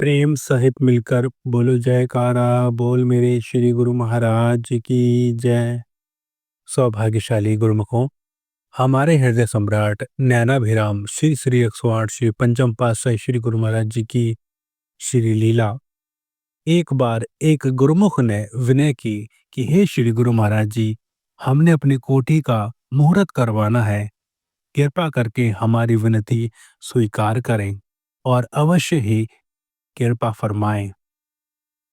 प्रेम सहित मिलकर बोलो जयकारा बोल मेरे श्री गुरु महाराज की जय। सौभाग्यशाली गुरुमुखों, हमारे हृदय सम्राट नैनाभिराम श्री श्री 108 श्री पंचम पातशाही श्री गुरु महाराज जी की श्री लीला। एक बार एक गुरुमुख ने विनय की कि हे श्री गुरु महाराज जी, हमने अपनी कोठी का मुहूर्त करवाना है, कृपा करके हमारी विनती स्वीकार करें और अवश्य ही कृपा फरमाएं।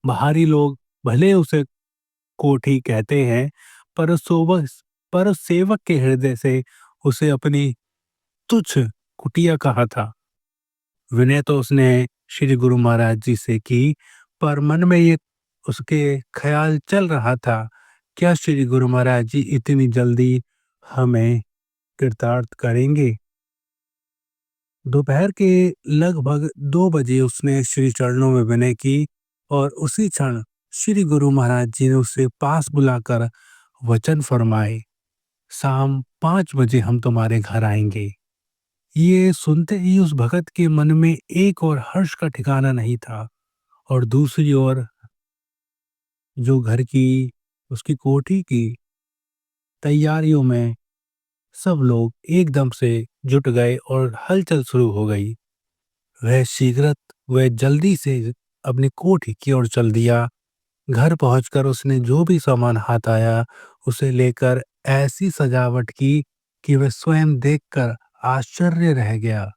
बाहरी लोग भले उसे कोठी कहते हैं, पर सेवक के हृदय से उसे अपनी तुच्छ कुटिया कहा था। विनय तो उसने श्री गुरु महाराज जी से की, पर मन में ये उसके ख्याल चल रहा था, क्या श्री गुरु महाराज जी इतनी जल्दी हमें कृतार्थ करेंगे। दोपहर के लगभग 2 बजे उसने श्री चरणों में विनय की और उसी क्षण श्री गुरु महाराज जी ने उसे पास बुलाकर वचन फरमाए, शाम 5 बजे हम तुम्हारे घर आएंगे। ये सुनते ही उस भगत के मन में एक और हर्ष का ठिकाना नहीं था, और दूसरी ओर जो घर की उसकी कोठी की तैयारियों में सब लोग एकदम से जुट गए और हलचल शुरू हो गई। वह जल्दी से अपनी कोठी की ओर चल दिया। घर पहुंचकर उसने जो भी सामान हाथ आया उसे लेकर ऐसी सजावट की कि वह स्वयं देखकर आश्चर्य रह गया।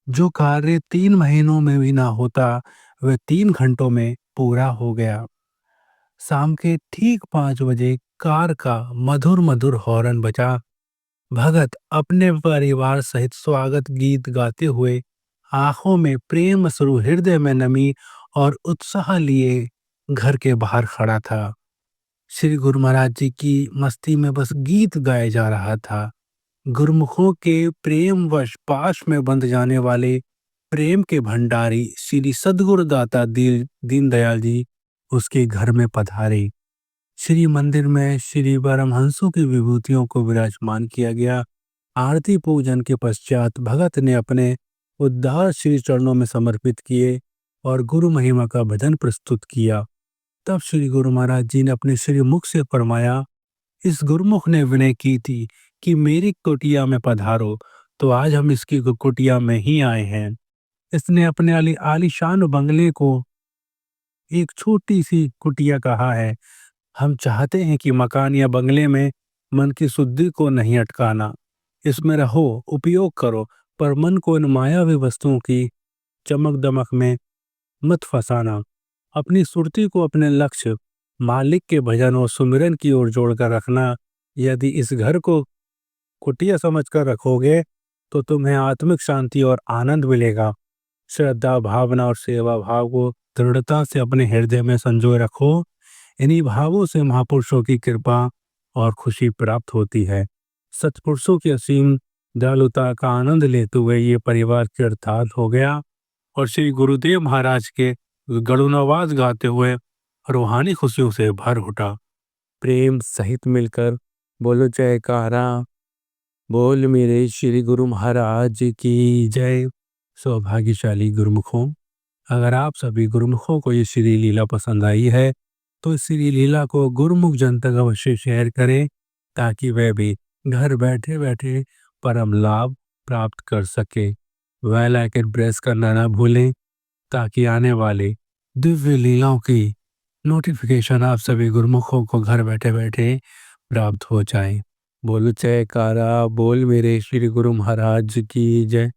जो कार्य 3 महीनों में भी ना होता, वह 3 घंटों में पूरा हो गया। शाम के ठीक 5 बजे कार का मधुर मधुर हॉर्न बजा। भगत अपने परिवार सहित स्वागत गीत गाते हुए, आंखों में प्रेम अश्रु, हृदय में नमी और उत्साह लिए घर के बाहर खड़ा था। श्री गुरु महाराज जी की मस्ती में बस गीत गाया जा रहा था। गुरुमुखों के प्रेमवश पाश में बंध जाने वाले प्रेम के भंडारी श्री सद्गुरुदाता दीनदयाल जी उसके घर में पधारे। श्री मंदिर में श्री परमहंसों की विभूतियों को विराजमान किया गया। आरती पूजन के पश्चात भगत ने अपने उद्धार श्री चरणों में समर्पित किए और गुरु महिमा का भजन प्रस्तुत किया। तब श्री गुरु महाराज जी ने अपने श्री मुख से फरमाया, इस गुरुमुख ने विनय की थी कि मेरी कुटिया में पधारो, तो आज हम इसकी कुटिया में ही आए हैं। इसने अपने आलीशान बंगले को एक छोटी सी कुटिया कहा है। हम चाहते हैं कि मकान या बंगले में मन की शुद्धि को नहीं अटकाना। इसमें रहो, उपयोग करो, पर मन को इन मायावी वस्तुओं की चमक दमक में मत फंसाना। अपनी सुरती को अपने लक्ष्य मालिक के भजन और सुमिरन की ओर जोड़कर रखना। यदि इस घर को कुटिया समझकर रखोगे तो तुम्हें आत्मिक शांति और आनंद मिलेगा। श्रद्धा, भावना और सेवा भाव को दृढ़ता से अपने हृदय में संजोए रखो। इन्हीं भावों से महापुरुषों की कृपा और खुशी प्राप्त होती है। सत्पुरुषों की असीम दयालुता का आनंद लेते हुए ये परिवार कृतार्थ हो गया और श्री गुरुदेव महाराज के गरुड़ावाज गाते हुए रूहानी खुशियों से भर उठा। प्रेम सहित मिलकर बोलो जयकारा बोल मेरे श्री गुरु महाराज की जय। सौभाग्यशाली गुरुमुखों, अगर आप सभी गुरुमुखों को ये श्री लीला पसंद आई है तो इस श्री लीला को गुरुमुख जन तक अवश्य शेयर करें, ताकि वह भी घर बैठे बैठे परम लाभ प्राप्त कर सके। बेल आइकन प्रेस करना ना भूलें, ताकि आने वाले दिव्य लीलाओं की नोटिफिकेशन आप सभी गुरुमुखों को घर बैठे बैठे प्राप्त हो जाए। बोलो जयकारा बोल मेरे श्री गुरु महाराज की जय।